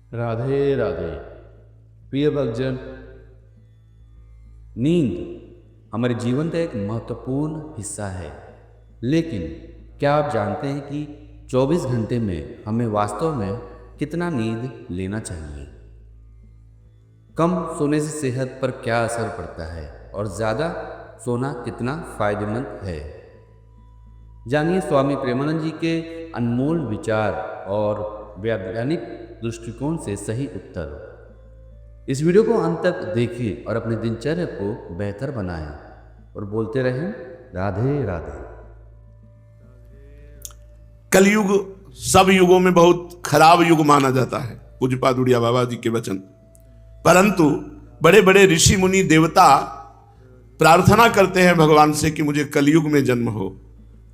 राधे राधे। प्रिय भक्तजन, नींद हमारे जीवन का एक महत्वपूर्ण हिस्सा है। लेकिन क्या आप जानते हैं कि 24 घंटे में हमें वास्तव में कितना नींद लेना चाहिए? कम सोने से सेहत पर क्या असर पड़ता है और ज़्यादा सोना कितना फायदेमंद है? जानिए स्वामी प्रेमानंद जी के अनमोल विचार और वैज्ञानिक दृष्टिकोण से सही उत्तर। इस वीडियो को अंत तक देखिए और अपने दिनचर्या को बेहतर बनाएं और बोलते रहें राधे राधे। कलयुग सब युगों में बहुत खराब युग माना जाता है, पूज्यपाद उड़िया बाबा जी के वचन। परंतु बड़े बड़े ऋषि मुनि देवता प्रार्थना करते हैं भगवान से कि मुझे कलयुग में जन्म हो,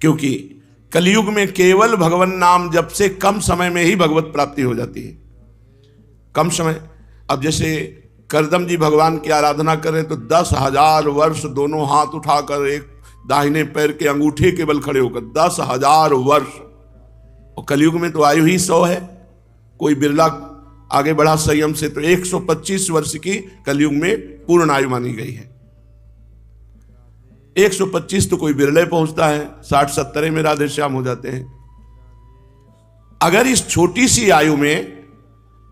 क्योंकि कलयुग में केवल भगवान नाम जप से कम समय में ही भगवत प्राप्ति हो जाती है। कम समय, अब जैसे करदम जी भगवान की आराधना करें तो 10,000 वर्ष दोनों हाथ उठाकर एक दाहिने पैर के अंगूठे के बल खड़े होकर 10,000 वर्ष। और कलयुग में तो आयु ही 100 है, कोई बिरला आगे बढ़ा संयम से तो 125 वर्ष की कलयुग में पूर्ण आयु मानी गई है। 125 तो कोई बिरले पहुंचता है, 60-70 में राधे श्याम हो जाते हैं। अगर इस छोटी सी आयु में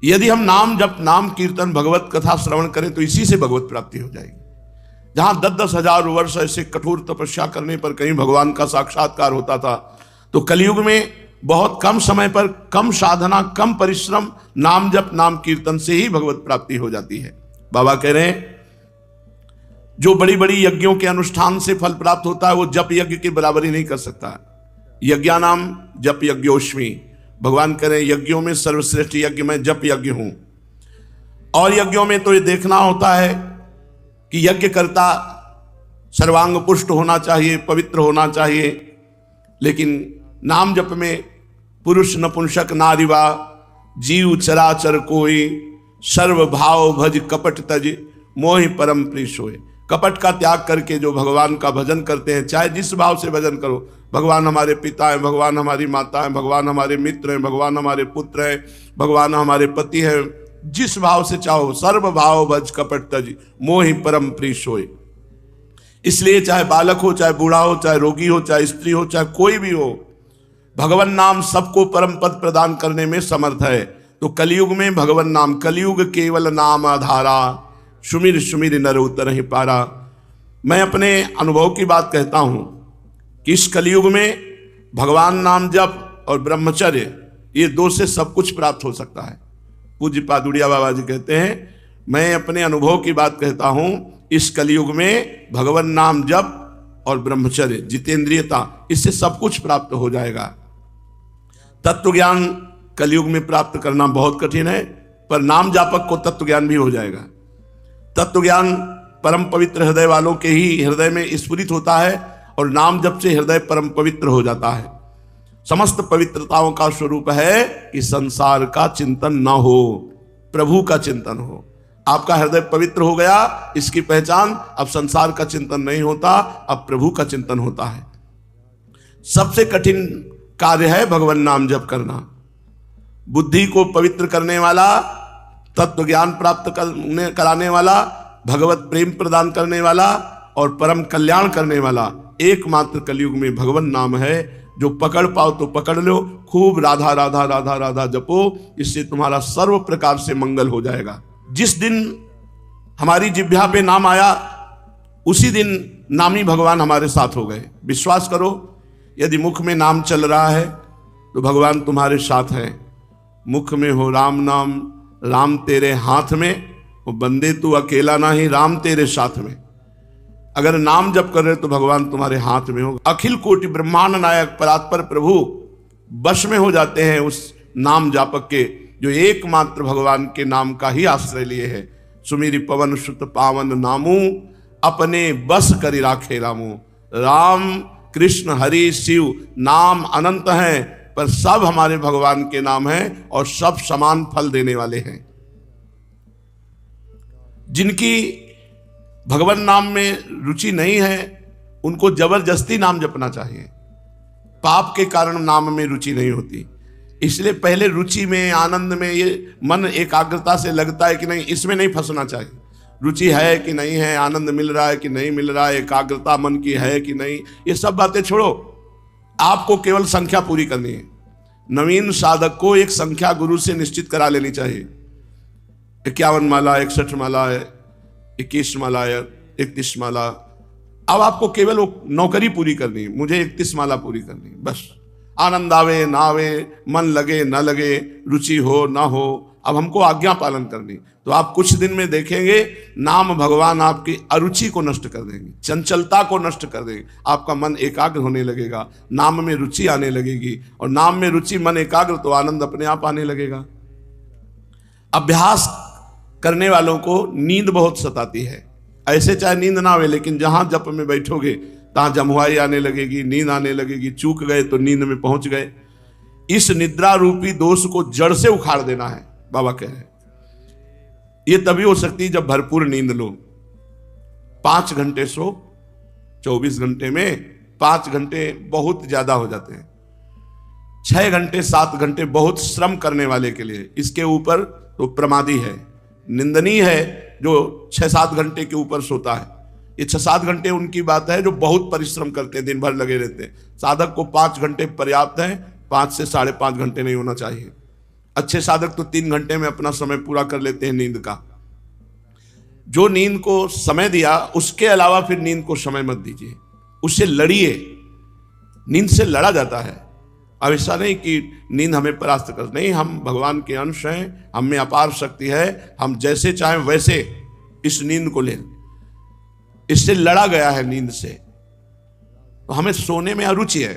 यदि हम नाम जप, नाम कीर्तन, भगवत कथा श्रवण करें तो इसी से भगवत प्राप्ति हो जाएगी। जहां 10-10 हजार वर्ष ऐसे कठोर तपस्या करने पर कहीं भगवान का साक्षात्कार होता था, तो कलयुग में बहुत कम समय पर, कम साधना, कम परिश्रम, नाम जप, नाम कीर्तन से ही भगवत प्राप्ति हो जाती है। बाबा कह रहे हैं जो बड़ी बड़ी यज्ञों के अनुष्ठान से फल प्राप्त होता है वो जप यज्ञ की बराबरी नहीं कर सकता। यज्ञानाम जप यज्ञोष्मी, भगवान कह रहे हैं यज्ञों में सर्वश्रेष्ठ यज्ञ मैं जप यज्ञ हूं। और यज्ञों में तो ये देखना होता है कि यज्ञ करता सर्वांग पुष्ट होना चाहिए, पवित्र होना चाहिए। लेकिन नाम जप में पुरुष नपुंसक नारीवा जीव चराचर कोई, सर्व भाव भज कपट तज मोहि परम प्रीश होए। कपट का त्याग करके जो भगवान का भजन करते हैं, चाहे जिस भाव से भजन करो, भगवान हमारे पिता हैं, भगवान हमारी माता हैं, भगवान हमारे मित्र हैं, भगवान हमारे पुत्र हैं, भगवान हमारे पति हैं, जिस भाव से चाहो, सर्व भाव भज कपट तज मोहि परम प्रीश होए। इसलिए चाहे बालक हो, चाहे बूढ़ा हो, चाहे रोगी हो, चाहे स्त्री हो, चाहे कोई भी हो, भगवान नाम सबको परम पद प्रदान करने में समर्थ है। तो कलयुग में भगवान नाम, कलयुग केवल नाम आधारा, सुमिर सुमिर नर उतर ही पारा। मैं अपने अनुभव की बात कहता हूं कि इस कलयुग में भगवान नाम जप और ब्रह्मचर्य, ये दो से सब कुछ प्राप्त हो सकता है। पूज्यपाद उड़िया बाबा जी कहते हैं, मैं अपने अनुभव की बात कहता हूं, इस कलयुग में भगवान नाम जप और ब्रह्मचर्य, जितेंद्रियता, इससे सब कुछ प्राप्त हो जाएगा। तत्व ज्ञान कलयुग में प्राप्त करना बहुत कठिन है, पर नाम जापक को तत्व ज्ञान भी हो जाएगा। तत्व ज्ञान परम पवित्र हृदय वालों के ही हृदय में स्फुरित होता है और नाम जप से हृदय परम पवित्र हो जाता है। समस्त पवित्रताओं का स्वरूप है कि संसार का चिंतन ना हो, प्रभु का चिंतन हो। आपका हृदय पवित्र हो गया, इसकी पहचान अब संसार का चिंतन नहीं होता, अब प्रभु का चिंतन होता है। सबसे कठिन कार्य है भगवान नाम जप करना। बुद्धि को पवित्र करने वाला, तत्व ज्ञान प्राप्त कराने वाला, भगवत प्रेम प्रदान करने वाला और परम कल्याण करने वाला एकमात्र कलयुग में भगवान नाम है। जो पकड़ पाओ तो पकड़ लो, खूब राधा राधा राधा राधा जपो, इससे तुम्हारा सर्व प्रकार से मंगल हो जाएगा। जिस दिन हमारी जिह्वा पे नाम आया, उसी दिन नामी भगवान हमारे साथ हो गए। विश्वास करो, यदि मुख में नाम चल रहा है तो भगवान तुम्हारे साथ है। मुख में हो राम नाम, राम तेरे हाथ में, वो बंदे तू अकेला नहीं, राम तेरे साथ में। अगर नाम जप कर रहे तो भगवान तुम्हारे हाथ में हो। अखिल कोटि ब्रह्मांड नायक परात्पर प्रभु वश में हो जाते हैं उस नाम जापक के, जो एकमात्र भगवान के नाम का ही आश्रय लिए है। सुमिरि पवन सुत पावन नामू, अपने बस करि राखे रामू। राम कृष्ण हरि शिव नाम अनंत हैं, पर सब हमारे भगवान के नाम हैं और सब समान फल देने वाले हैं। जिनकी भगवान नाम में रुचि नहीं है, उनको जबरदस्ती नाम जपना चाहिए। पाप के कारण नाम में रुचि नहीं होती। इसलिए पहले रुचि में, आनंद में ये मन एकाग्रता से लगता है कि नहीं, इसमें नहीं फंसना चाहिए। रुचि है कि नहीं है, आनंद मिल रहा है कि नहीं मिल रहा है, एकाग्रता मन की है कि नहीं, ये सब बातें छोड़ो। आपको केवल संख्या पूरी करनी है। नवीन साधक को एक संख्या गुरु से निश्चित करा लेनी चाहिए। 51 माला, 61 माला है, 21 माला है, 31 माला। अब आपको केवल वो नौकरी पूरी करनी है, मुझे 31 माला पूरी करनी है बस। आनंद आवे ना आवे, मन लगे ना लगे, रुचि हो ना हो, अब हमको आज्ञा पालन करनी। तो आप कुछ दिन में देखेंगे नाम भगवान आपकी अरुचि को नष्ट कर देंगे, चंचलता को नष्ट कर देंगे। आपका मन एकाग्र होने लगेगा, नाम में रुचि आने लगेगी, और नाम में रुचि, मन एकाग्र, तो आनंद अपने आप आने लगेगा। अभ्यास करने वालों को नींद बहुत सताती है। ऐसे चाहे नींद ना आवे, लेकिन जहां जप में बैठोगे तहां जमुआई आने लगेगी, नींद आने लगेगी। चूक गए तो नींद में पहुंच गए। इस निद्रा रूपी दोष को जड़ से उखाड़ देना है, बाबा कह रहे हैं। ये तभी हो सकती है जब भरपूर नींद लो। 5 घंटे सो, 24 घंटे में 5 घंटे बहुत ज्यादा हो जाते हैं। 6 घंटे 7 घंटे बहुत श्रम करने वाले के लिए, इसके ऊपर तो प्रमादी है, निंदनीय है जो 6-7 घंटे के ऊपर सोता है। ये 6-7 घंटे उनकी बात है जो बहुत परिश्रम करते हैं, दिन भर लगे रहते हैं। साधक को 5 घंटे पर्याप्त है, 5 से 5.5 घंटे नहीं होना चाहिए। अच्छे साधक तो 3 घंटे में अपना समय पूरा कर लेते हैं नींद का। जो नींद को समय दिया, उसके अलावा फिर नींद को समय मत दीजिए, उससे लड़िए। नींद से लड़ा जाता है। अब ऐसा नहीं कि नींद हमें परास्त कर, नहीं, हम भगवान के अंश हैं, हम में अपार शक्ति है, हम जैसे चाहें वैसे इस नींद को लें। इससे लड़ा गया है नींद से, तो हमें सोने में अरुचि है।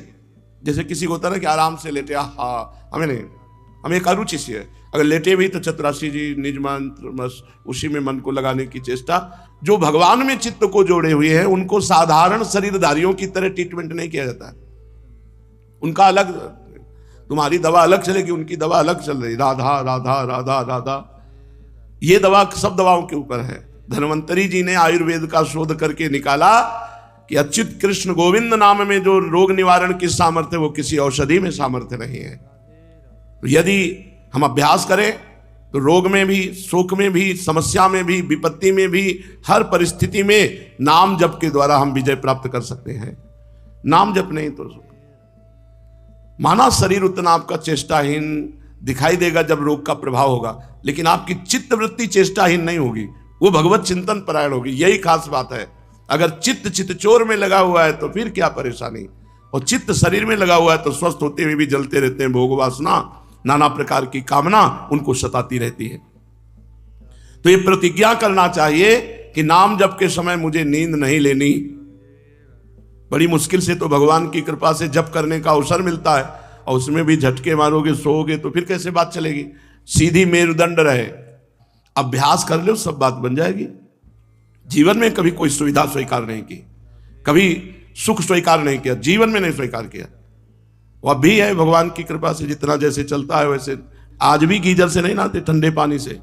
जैसे किसी को होता है ना कि आराम से लेटे, हाँ, हमें नहीं, हमें एक अरुचि सी है। अगर लेटे भी तो चतुराशी जी, निज मंत्र, बस उसी में मन को लगाने की चेष्टा। जो भगवान में चित्त को जोड़े हुए हैं उनको साधारण शरीरधारियों की तरह ट्रीटमेंट नहीं किया जाता है। उनका अलग, तुम्हारी दवा अलग चलेगी, उनकी दवा अलग चल रही, राधा राधा राधा राधा। ये दवा सब दवाओं के ऊपर है। धन्वंतरी जी ने आयुर्वेद का शोध करके निकाला कि अच्युत कृष्ण गोविंद नाम में जो रोग निवारण की सामर्थ्य, वो किसी औषधि में सामर्थ्य नहीं है। तो यदि हम अभ्यास करें तो रोग में भी, शोक में भी, समस्या में भी, विपत्ति में भी, हर परिस्थिति में नाम जप के द्वारा हम विजय प्राप्त कर सकते हैं। नाम जप नहीं तो माना शरीर उतना आपका चेष्टाहीन दिखाई देगा जब रोग का प्रभाव होगा, लेकिन आपकी चित्त वृत्ति चेष्टाहीन नहीं होगी, वो भगवत चिंतन परायण होगी। यही खास बात है। अगर चित्त चित्तचोर में लगा हुआ है तो फिर क्या परेशानी, और चित्त शरीर में लगा हुआ है तो स्वस्थ होते हुए भी जलते रहते हैं। भोग वासना, नाना प्रकार की कामना उनको सताती रहती है। तो ये प्रतिज्ञा करना चाहिए कि नाम जप के समय मुझे नींद नहीं लेनी। बड़ी मुश्किल से तो भगवान की कृपा से जप करने का अवसर मिलता है, और उसमें भी झटके मारोगे, सोओगे तो फिर कैसे बात चलेगी। सीधी मेरुदंड रहे, अभ्यास कर लो, सब बात बन जाएगी। जीवन में कभी कोई सुविधा स्वीकार नहीं की, कभी सुख स्वीकार नहीं किया, जीवन में नहीं स्वीकार किया। वह भी है भगवान की कृपा से, जितना जैसे चलता है वैसे। आज भी गीजर से नहीं नहाते, ठंडे पानी से।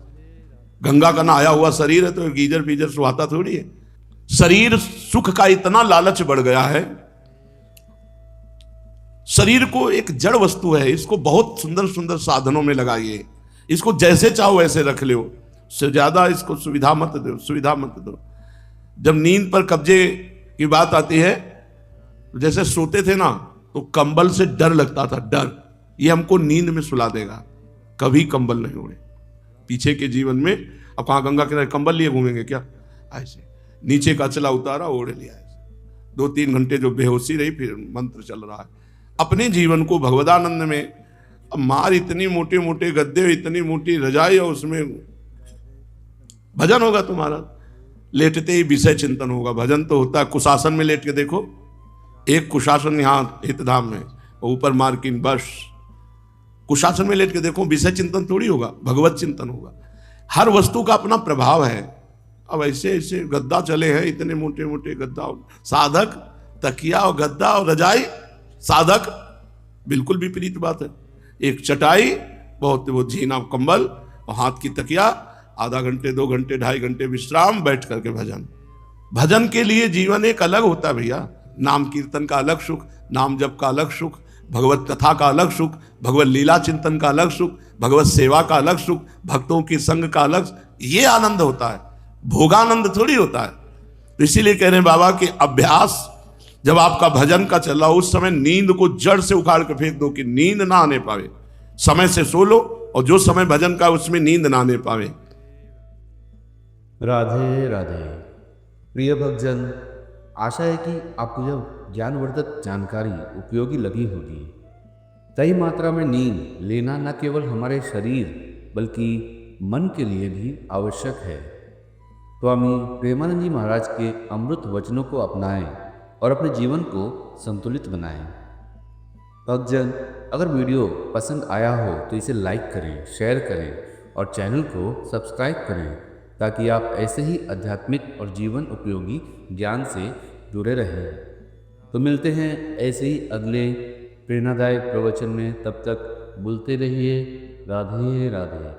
गंगा का नहाया हुआ शरीर है तो गीजर फीजर सुहाता थोड़ी है। शरीर सुख का इतना लालच बढ़ गया है। शरीर को एक जड़ वस्तु है, इसको बहुत सुंदर सुंदर साधनों में लगाइए, इसको जैसे चाहो वैसे रख लो, से ज्यादा इसको सुविधा मत दो, सुविधा मत दो। जब नींद पर कब्जे की बात आती है, जैसे सोते थे ना तो कंबल से डर लगता था, डर ये हमको नींद में सुला देगा, कभी कंबल नहीं ओढ़े। पीछे के जीवन में अब कहाँ गंगा किनारे कंबल लिए घूमेंगे क्या, ऐसे नीचे का चला उतारा ओढ़ लिया। 2-3 घंटे जो बेहोशी रही, फिर मंत्र चल रहा है। अपने जीवन को भगवदानंद में, अब मार इतनी मोटे मोटे गद्दे, इतनी मोटी रजाई, और उसमें भजन होगा तुम्हारा। लेटते ही विषय चिंतन होगा। भजन तो होता है कुशासन में लेट के देखो, एक कुशासन यहाँ हितधाम में, ऊपर मार्किन, बस कुशासन में लेट के देखो, विषय चिंतन थोड़ी होगा, भगवत चिंतन होगा। हर वस्तु का अपना प्रभाव है। अब ऐसे ऐसे गद्दा चले हैं, इतने मोटे मोटे गद्दा, साधक तकिया और गद्दा और रजाई, साधक बिल्कुल विपरीत बात है। एक चटाई, बहुत वो झीना कंबल और हाथ की तकिया, आधा घंटे 2 घंटे 2.5 घंटे विश्राम, बैठ करके भजन। भजन के लिए जीवन एक अलग होता है भैया। नाम कीर्तन का अलग सुख, नाम जप का अलग सुख, भगवत कथा का अलग सुख, भगवत लीला चिंतन का अलग सुख, भगवत सेवा का अलग सुख, भक्तों की संग का अलग, ये आनंद होता है, भोगानंद थोड़ी होता है। तो इसीलिए कह रहे हैं बाबा कि अभ्यास जब आपका भजन का चल रहा हो, उस समय नींद को जड़ से उखाड़ के फेंक दो कि नींद ना आने पावे, समय से सो लो, और जो समय भजन का उसमें नींद ना आने पावे। राधे राधे। प्रिय भक्तजन, आशा है कि आपको यह ज्ञानवर्धक जानकारी उपयोगी लगी होगी। सही मात्रा में नींद लेना न केवल हमारे शरीर बल्कि मन के लिए भी आवश्यक है। स्वामी प्रेमानंद जी महाराज के अमृत वचनों को अपनाएं और अपने जीवन को संतुलित बनाएं। भक्तजन, अगर वीडियो पसंद आया हो तो इसे लाइक करें, शेयर करें और चैनल को सब्सक्राइब करें, ताकि आप ऐसे ही आध्यात्मिक और जीवन उपयोगी ज्ञान से जुड़े रहें। तो मिलते हैं ऐसे ही अगले प्रेरणादायक प्रवचन में। तब तक बोलते रहिए राधे राधे।